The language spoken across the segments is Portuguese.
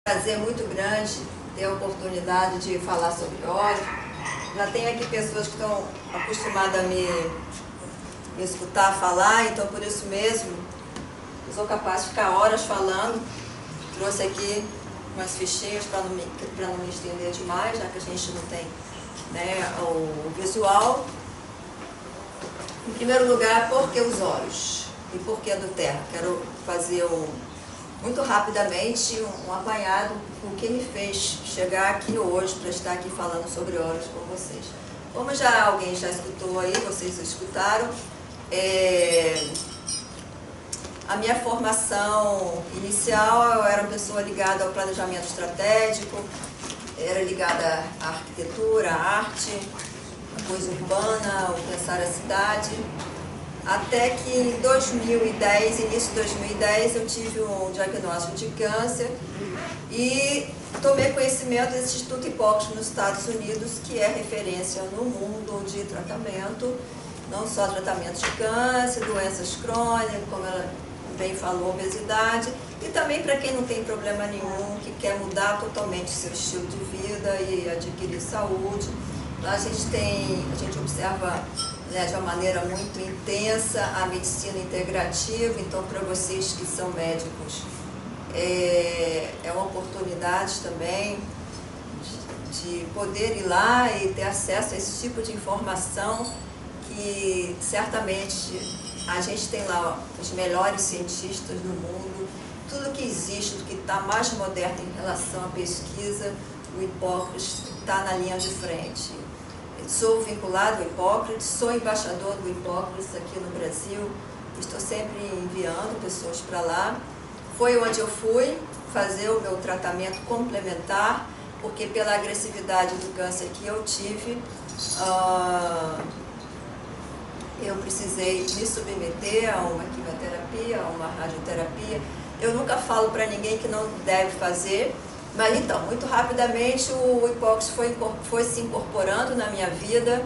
Prazer muito grande ter a oportunidade de falar sobre óleo. Já tenho aqui pessoas que estão acostumadas a me escutar falar, então por isso mesmo eu sou capaz de ficar horas falando. Trouxe aqui umas fichinhas para não me estender demais, já que a gente não tem, né, o visual. Em primeiro lugar, por que os olhos? E por que a do terra? Quero fazer muito rapidamente um apanhado o que me fez chegar aqui hoje para estar aqui falando sobre olhos com vocês. Como alguém já escutou aí, vocês escutaram, a minha formação inicial, eu era uma pessoa ligada ao planejamento estratégico, era ligada à arquitetura, à arte, à coisa urbana, ao pensar a cidade. Até que em 2010, início de 2010, eu tive um diagnóstico de câncer e tomei conhecimento desse Instituto Hipócrates nos Estados Unidos, que é referência no mundo de tratamento, não só tratamento de câncer, doenças crônicas, como ela bem falou, obesidade, e também para quem não tem problema nenhum, que quer mudar totalmente seu estilo de vida e adquirir saúde. Lá a gente observa, né, de uma maneira muito intensa a medicina integrativa. Então, para vocês que são médicos, é uma oportunidade também de poder ir lá e ter acesso a esse tipo de informação que certamente a gente tem lá os melhores cientistas do mundo, tudo que existe, tudo que está mais moderno em relação à pesquisa, o Hipócrates está na linha de frente. Sou vinculado ao Hipócrates, sou embaixador do Hipócrates aqui no Brasil, estou sempre enviando pessoas para lá. Foi onde eu fui fazer o meu tratamento complementar, porque pela agressividade do câncer que eu tive, eu precisei me submeter a uma quimioterapia, a uma radioterapia. Eu nunca falo para ninguém que não deve fazer. Mas então, muito rapidamente o Hipócrates foi se incorporando na minha vida.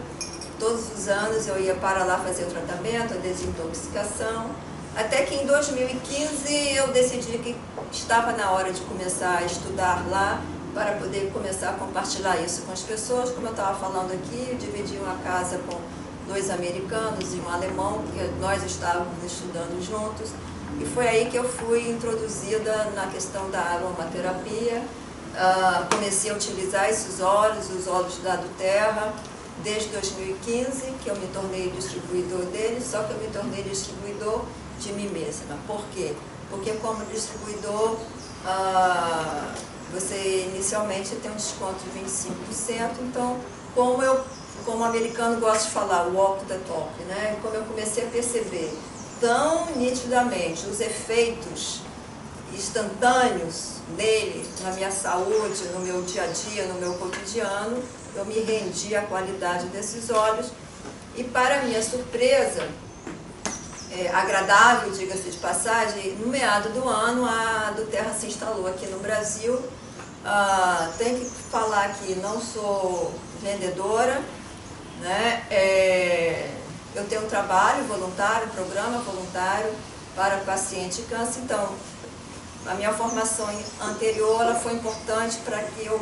Todos os anos eu ia para lá fazer o tratamento, a desintoxicação. Até que em 2015 eu decidi que estava na hora de começar a estudar lá para poder começar a compartilhar isso com as pessoas. Como eu estava falando aqui, eu dividi uma casa com 2 americanos e um alemão, que nós estávamos estudando juntos. E foi aí que eu fui introduzida na questão da aromaterapia. Comecei a utilizar esses óleos, os óleos da do Terra, desde 2015, que eu me tornei distribuidor deles, só que eu me tornei distribuidor de mim mesma. Por quê? Porque como distribuidor, você inicialmente tem um desconto de 25%, então como o americano gosta de falar, walk the talk, né? Como eu comecei a perceber tão nitidamente os efeitos instantâneos dele na minha saúde, no meu dia a dia, no meu cotidiano, eu me rendi à qualidade desses óleos e, para minha surpresa, agradável, diga-se de passagem, no meado do ano a do Terra se instalou aqui no Brasil. Tenho que falar que não sou vendedora, né? Eu tenho um trabalho voluntário, programa voluntário para paciente de câncer. Então, a minha formação anterior ela foi importante para que eu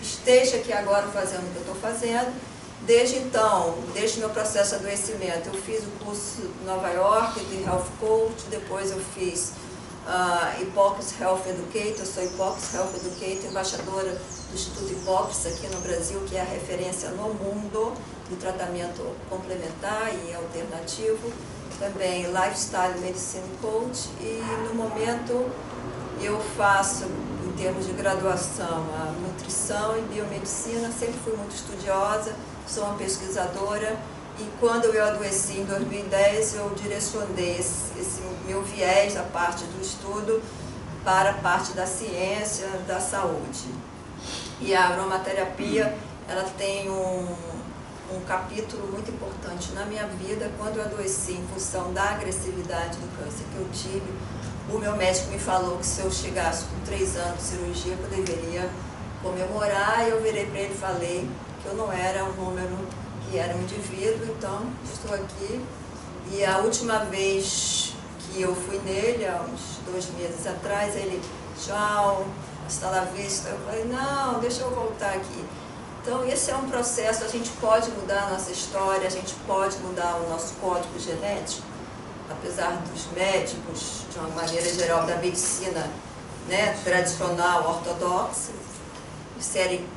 esteja aqui agora fazendo o que eu estou fazendo. Desde então, desde o meu processo de adoecimento, eu fiz o curso em Nova York de Health Coach, depois eu fiz Hipócrates Health Educator, sou Hipócrates Health Educator, embaixadora do Instituto Hipócrates aqui no Brasil, que é a referência no mundo do tratamento complementar e alternativo. Também Lifestyle Medicine Coach e no momento eu faço, em termos de graduação, a nutrição e biomedicina. Sempre fui muito estudiosa, sou uma pesquisadora e quando eu adoeci em 2010 eu direcionei esse meu viés, a parte do estudo, para a parte da ciência, da saúde. E a aromaterapia, ela tem um capítulo muito importante na minha vida. Quando eu adoeci em função da agressividade do câncer que eu tive, o meu médico me falou que se eu chegasse com 3 anos de cirurgia, eu deveria comemorar, e eu virei para ele e falei que eu não era um número, que era um indivíduo, então estou aqui. E a última vez que eu fui nele, há uns 2 meses atrás, ele, tchau, hasta la vista. Eu falei, não, deixa eu voltar aqui. Então, esse é um processo, a gente pode mudar a nossa história, a gente pode mudar o nosso código genético, apesar dos médicos, de uma maneira geral, da medicina, né, tradicional, ortodoxa, disserem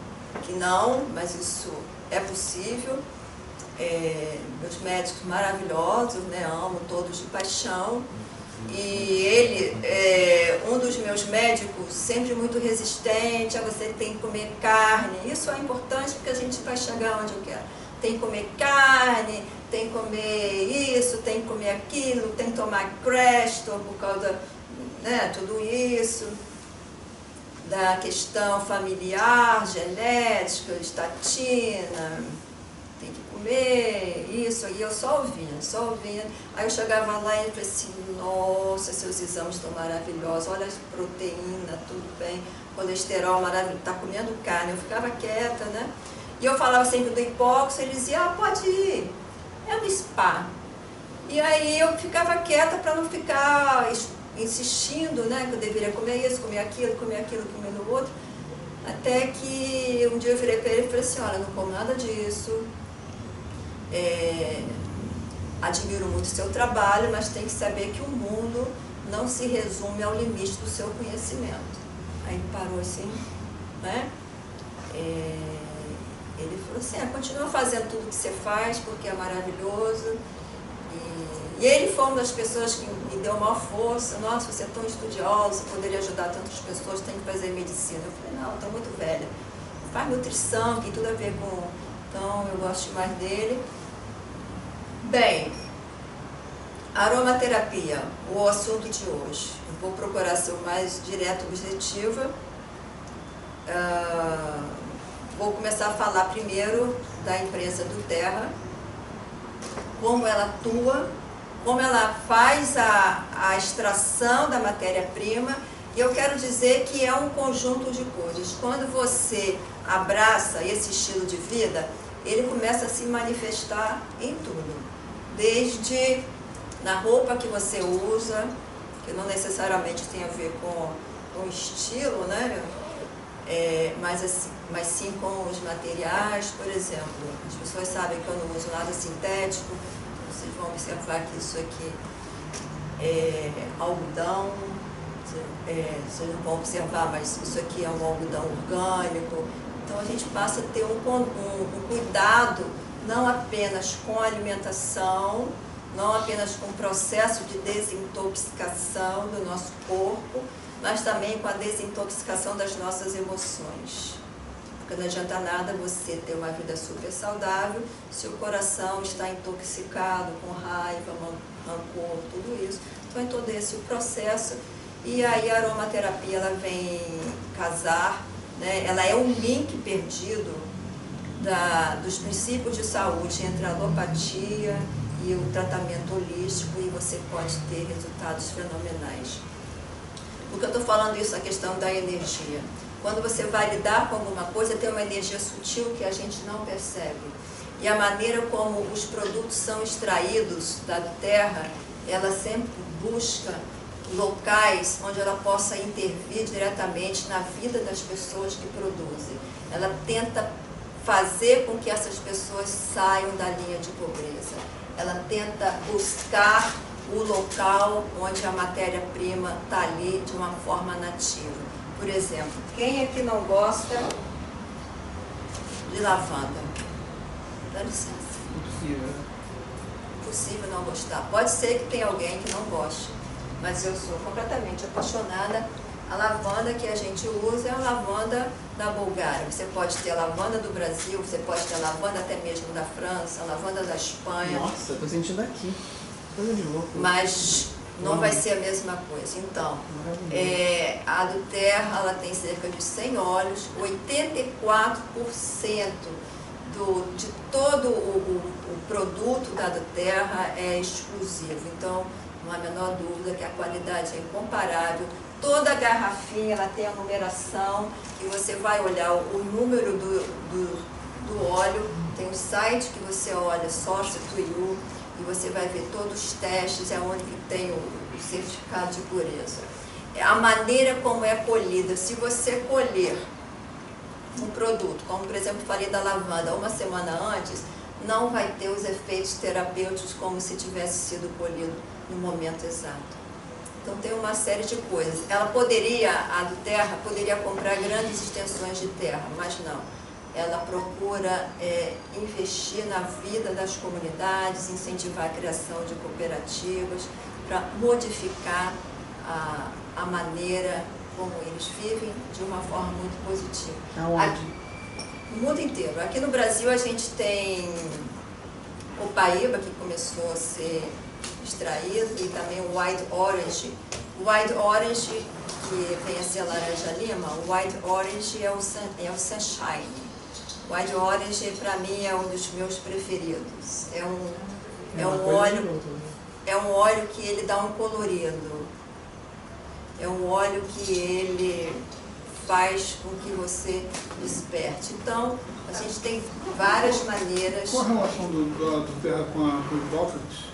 que não, mas isso é possível. Meus médicos maravilhosos, né, amo todos de paixão. E ele, um dos meus médicos, sempre muito resistente, você tem que comer carne. Isso é importante porque a gente vai chegar onde eu quero. Tem que comer carne, tem que comer isso, tem que comer aquilo, tem que tomar Crestor por causa, né, tudo isso, da questão familiar, genética, estatina, tem que comer isso, e eu só ouvindo. Aí eu chegava lá e falei assim, nossa, seus exames estão maravilhosos, olha as proteínas, tudo bem, colesterol maravilhoso, tá comendo carne. Eu ficava quieta, né? E eu falava sempre do hipóxia, ele dizia, pode ir, é um spa. E aí eu ficava quieta para não ficar insistindo, né, que eu deveria comer isso, comer aquilo, comer o outro. Até que um dia eu virei para ele e falei assim, olha, não como nada disso, admiro muito o seu trabalho, mas tem que saber que o mundo não se resume ao limite do seu conhecimento. Aí ele parou assim, né? Ele falou assim, continua fazendo tudo que você faz, porque é maravilhoso. E ele foi uma das pessoas que me deu maior força. Nossa, você é tão estudiosa, você poderia ajudar tantas pessoas, tem que fazer medicina. Eu falei, não, estou muito velha. Faz nutrição, tem tudo a ver com... Então, eu gosto mais dele. Bem, aromaterapia, o assunto de hoje. Eu vou procurar ser o mais direto e objetiva. Vou começar a falar primeiro da empresa do Terra, como ela atua, como ela faz a extração da matéria-prima. E eu quero dizer que é um conjunto de coisas. Quando você abraça esse estilo de vida, ele começa a se manifestar em tudo. Desde na roupa que você usa, que não necessariamente tem a ver com o estilo, né? Mas sim com os materiais. Por exemplo, as pessoas sabem que eu não uso nada sintético. Vocês vão observar que isso aqui é algodão, vocês não vão observar, mas isso aqui é um algodão orgânico. Então a gente passa a ter um cuidado não apenas com a alimentação, não apenas com o processo de desintoxicação do nosso corpo, mas também com a desintoxicação das nossas emoções. Porque não adianta nada você ter uma vida super saudável se o coração está intoxicado com raiva, rancor, tudo isso. Então é todo esse o processo. E aí a aromaterapia ela vem casar, né? Ela é um link perdido dos princípios de saúde entre a alopatia e o tratamento holístico, e você pode ter resultados fenomenais. Por que eu estou falando isso? A questão da energia. Quando você vai lidar com alguma coisa, tem uma energia sutil que a gente não percebe. E a maneira como os produtos são extraídos da terra, ela sempre busca locais onde ela possa intervir diretamente na vida das pessoas que produzem. Ela tenta fazer com que essas pessoas saiam da linha de pobreza. Ela tenta buscar o local onde a matéria-prima está ali de uma forma nativa. Por exemplo, quem aqui não gosta de lavanda? Dá licença. Impossível. Impossível não gostar. Pode ser que tenha alguém que não goste, mas eu sou completamente apaixonada. A lavanda que a gente usa é a lavanda da Bulgária. Você pode ter a lavanda do Brasil, você pode ter a lavanda até mesmo da França, a lavanda da Espanha. Nossa, eu tô sentindo aqui. Coisa de louco. Mas não vai ser a mesma coisa. Então, a do Terra, ela tem cerca de 100 óleos, 84% de todo o produto da do Terra é exclusivo. Então, não há a menor dúvida que a qualidade é incomparável. Toda a garrafinha ela tem a numeração, e você vai olhar o número do óleo, tem um site que você olha, Source to You, e você vai ver todos os testes, é onde que tem o certificado de pureza. a maneira como é colhida. Se você colher um produto, como por exemplo falei da lavanda, uma semana antes, não vai ter os efeitos terapêuticos como se tivesse sido colhido no momento exato. Então tem uma série de coisas. Ela poderia, a do terra, poderia comprar grandes extensões de terra, mas não. Ela procura investir na vida das comunidades, incentivar a criação de cooperativas, para modificar a maneira como eles vivem de uma forma muito positiva. Aonde? No mundo inteiro. Aqui no Brasil a gente tem o paíba, que começou a ser extraído, e também o white orange. O white orange, que vem a ser a laranja-lima, o white orange é o sunshine. O white orange, para mim, é um dos meus preferidos. É um óleo que ele dá um colorido. É um óleo que ele faz com que você desperte. Então, a gente tem várias maneiras. Qual a relação do terra com o Hipócrates?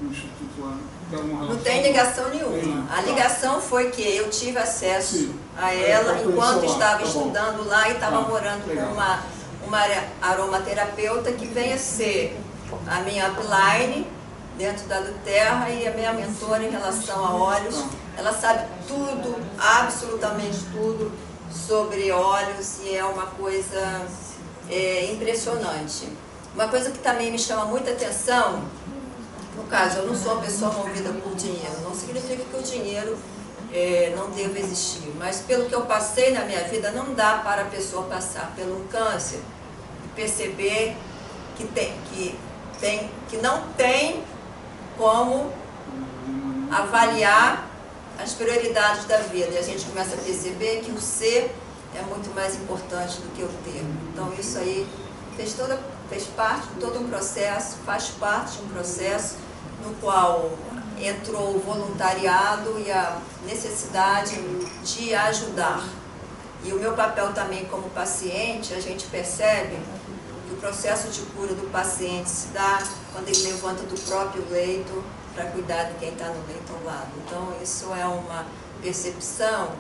No Instituto lá? Não tem ligação nenhuma. A ligação foi que eu tive acesso a ela enquanto estava estudando lá e estava morando com uma aromaterapeuta que vem a ser a minha upline dentro da do Terra e a minha mentora em relação a óleos. Ela sabe tudo, absolutamente tudo sobre óleos e é uma coisa impressionante. Uma coisa que também me chama muita atenção, no caso, eu não sou uma pessoa movida por dinheiro, não significa que o dinheiro não deva existir, mas pelo que eu passei na minha vida, não dá para a pessoa passar pelo câncer e perceber que não tem como avaliar as prioridades da vida. E a gente começa a perceber que o ser é muito mais importante do que o ter. Então isso aí fez parte de todo um processo, faz parte de um processo no qual entrou o voluntariado e a necessidade de ajudar. E o meu papel também como paciente, a gente percebe que o processo de cura do paciente se dá quando ele levanta do próprio leito para cuidar de quem está no leito ao lado. Então isso é uma percepção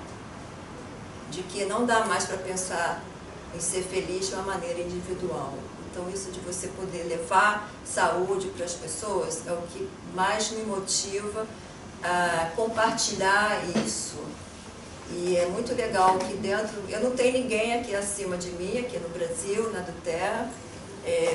de que não dá mais para pensar em ser feliz de uma maneira individual. Então isso de você poder levar saúde para as pessoas é o que mais me motiva a compartilhar isso. E é muito legal que dentro, eu não tenho ninguém aqui acima de mim, aqui no Brasil, na do Terra.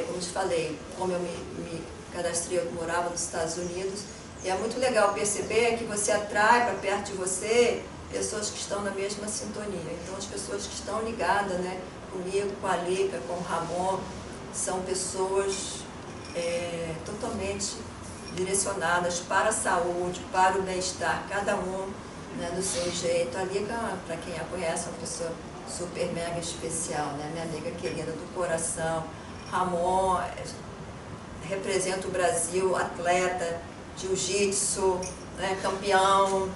Como te falei, como eu me cadastrei, eu morava nos Estados Unidos, e é muito legal perceber que você atrai para perto de você pessoas que estão na mesma sintonia. Então as pessoas que estão ligadas, né, comigo, com a Lica, com o Ramon, são pessoas totalmente direcionadas para a saúde, para o bem-estar, cada um, né, do seu jeito. A Lica, para quem a conhece, é uma pessoa super mega especial, né, minha amiga querida do coração. Ramon representa o Brasil, atleta, jiu-jitsu, né, campeão,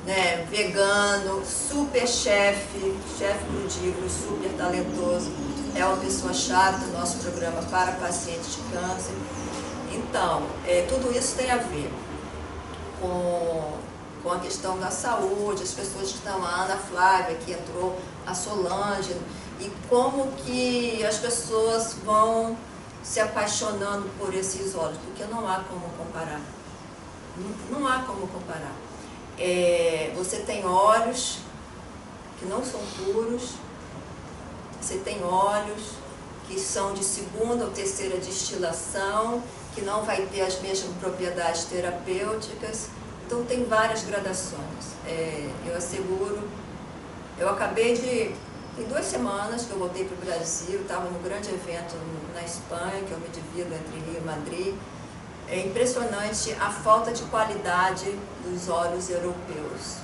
né, vegano, super chefe crudível, super talentoso. É uma pessoa chave do nosso programa para pacientes de câncer. Então, tudo isso tem a ver com a questão da saúde, as pessoas que estão, a Ana Flávia, que entrou, a Solange, e como que as pessoas vão se apaixonando por esses óleos, porque não há como comparar. Não há como comparar. Você tem óleos que não são puros, você tem óleos que são de segunda ou terceira destilação, que não vai ter as mesmas propriedades terapêuticas. Então tem várias gradações. Eu asseguro, eu acabei de... Tem 2 semanas que eu voltei para o Brasil, estava num grande evento na Espanha, que eu me divido entre Rio e Madrid. É impressionante a falta de qualidade dos óleos europeus.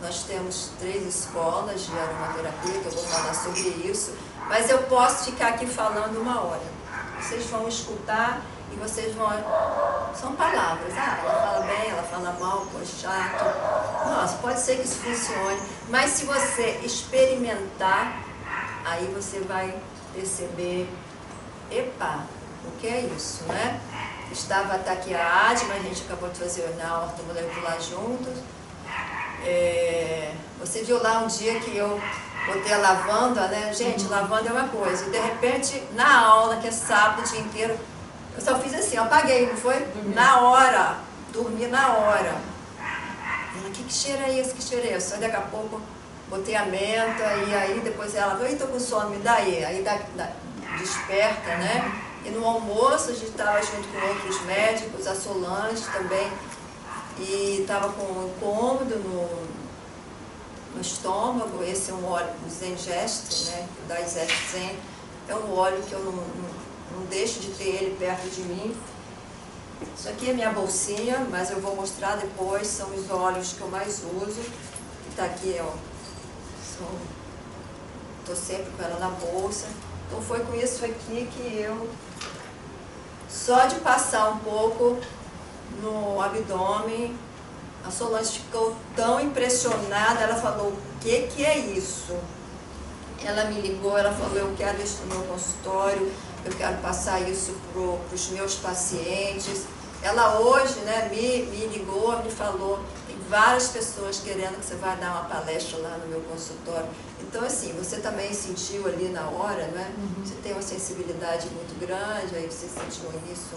Nós temos 3 escolas de aromaterapia, que eu vou falar sobre isso, mas eu posso ficar aqui falando 1 hora. Vocês vão escutar e vocês vão... São palavras, ela fala bem, ela fala mal, pô, chato. Nossa, pode ser que isso funcione, mas se você experimentar, aí você vai perceber, epa, o que é isso, né? Estava aqui a Adma, a gente acabou de fazer o ortomolecular juntos. Você viu lá um dia que eu botei a lavanda, né? Gente, lavanda é uma coisa. E de repente, na aula, que é sábado o dia inteiro, eu só fiz assim, eu apaguei, não foi? Na hora. Dormi na hora. Ela, que cheiro é esse? Que cheiro é esse? Aí daqui a pouco botei a menta e aí depois ela falou, tô com sono, me dá aí. Aí desperta, né? E no almoço a gente estava junto com outros médicos, a Solange também, e estava com um incômodo no estômago. Esse é um óleo, o Zengest, né? Da Zest Zen. É um óleo que eu não deixo de ter ele perto de mim. Isso aqui é minha bolsinha, mas eu vou mostrar depois, são os óleos que eu mais uso. Está aqui, ó. Estou sempre com ela na bolsa. Então foi com isso aqui que eu, só de passar um pouco no abdômen, a Solange ficou tão impressionada, ela falou, o que é isso? Ela me ligou, ela falou, eu quero isso no meu consultório, eu quero passar isso para os meus pacientes. Ela hoje, né, me ligou, me falou, tem várias pessoas querendo que você vá dar uma palestra lá no meu consultório. Então, assim, você também sentiu ali na hora, né? Você tem uma sensibilidade muito grande, aí você sentiu nisso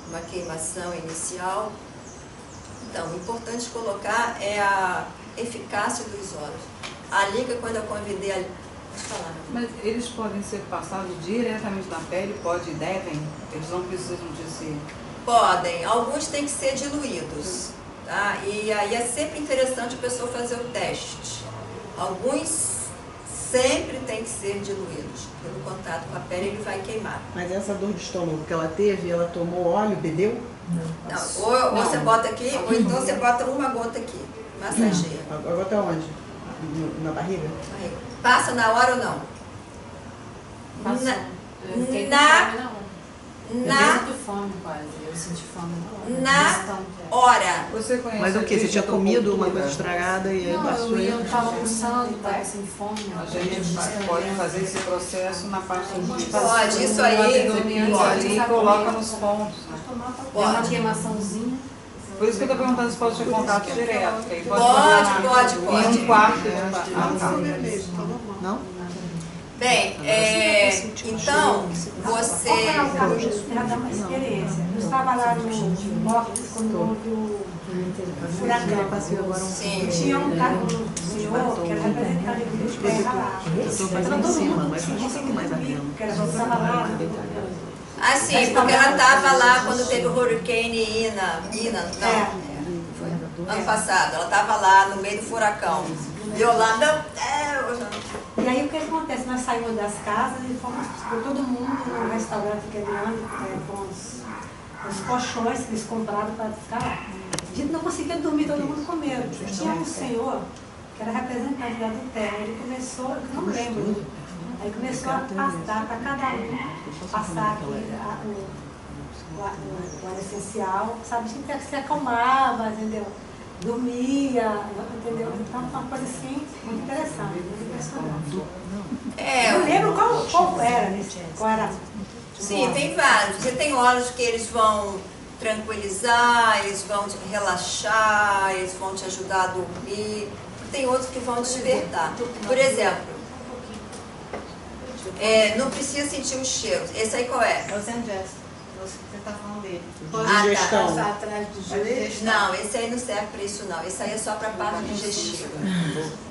uma queimação inicial. Então, o importante colocar é a eficácia dos óleos. A liga, quando eu convidei a... Pode falar. Mas eles podem ser passados diretamente na pele? Pode e devem? Eles não precisam de ser... Podem. Alguns têm que ser diluídos. Tá? E aí é sempre interessante a pessoa fazer o teste. Alguns sempre tem que ser diluídos. Pelo contato com a pele, ele vai queimar. Mas essa dor de estômago que ela teve, ela tomou óleo, bebeu? Não. Ou você bota aqui, ou então você bota uma gota aqui. Massageia. A gota onde? Na barriga? Aí. Passa na hora ou não? Passou. Eu fiquei com Na- fome na hora. Eu Na sinto fome quase. Eu senti fome na Na- hora. Bastante. hora. Você conhece Mas o que? Você tinha comido uma coisa estragada? estragada e aí Não, passou eu aí? estava almoçando, estava sem fome. A gente pode fazer esse processo na parte de Pode, isso aí, ali e coloca nos pontos. Né? Deu uma Pode. queimaçãozinha. Por isso que eu estou perguntando se pode ter contato direto. Que aí Pode, botar na- pode. Em um quarto. Não? Bem, então, você... Ela dá uma experiência. Eu estava lá no box quando houve o furacão. Sim. Tinha um senhor que era representante de terra lá. Eu tô fazendo em cima, mas não consigo mais abrir. Que era estava lá. Ah, sim, porque ela estava lá quando teve o Hurricane Ina, ano passado. Ela estava lá no meio do furacão. Yolanda, E aí o que acontece? Nós saímos das casas e fomos por todo mundo num restaurante que é grande, com os colchões que eles compraram para ficar lá. A gente não conseguia dormir, todo mundo comendo. Tinha um senhor que era representante da do Terra, ele começou, eu não lembro, aí começou a passar para cada um, passar aqui o óleo essencial, sabe? A gente se acalmava, entendeu? Dormia, entendeu? Então foi uma coisa assim muito interessante, muito impressionante. Eu não lembro qual era nesse, qual era. sim, tem vários. Você tem óleos que eles vão tranquilizar, eles vão te relaxar, eles vão te ajudar a dormir. Tem outros que vão despertar. Por exemplo, não precisa sentir o cheiro. Esse aí qual é? É o Zengest. Você está falando dele. Digestão. Passar atrás do digestão. Não, esse aí não serve para isso não. Esse aí é só para parte digestiva.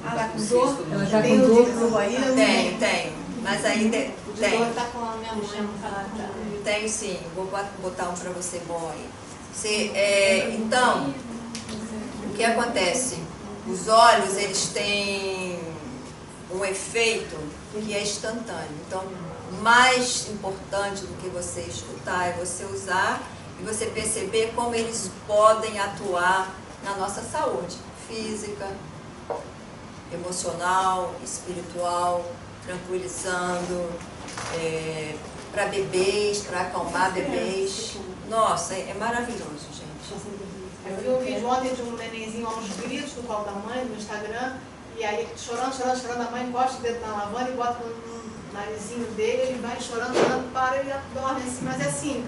Ah, tá com dor? Ela tá Tem com o dor. de novo aí? Tem. Mas aí tem. Dor tá com a minha mãe. Tenho sim. Vou botar um para você bom aí. Então, o que acontece? Os óleos, eles têm um efeito que é instantâneo. Então, mais importante do que você escutar é você usar e você perceber como eles podem atuar na nossa saúde física, emocional, espiritual, tranquilizando, para bebês, para acalmar bebês. Nossa, é maravilhoso, gente. Eu vi um vídeo ontem de um nenenzinho aos gritos no colo da mãe, no Instagram, e aí chorando, a mãe encosta o dedo na lavanda e bota no narizinho dele, ele vai chorando, para e dorme assim, mas é assim,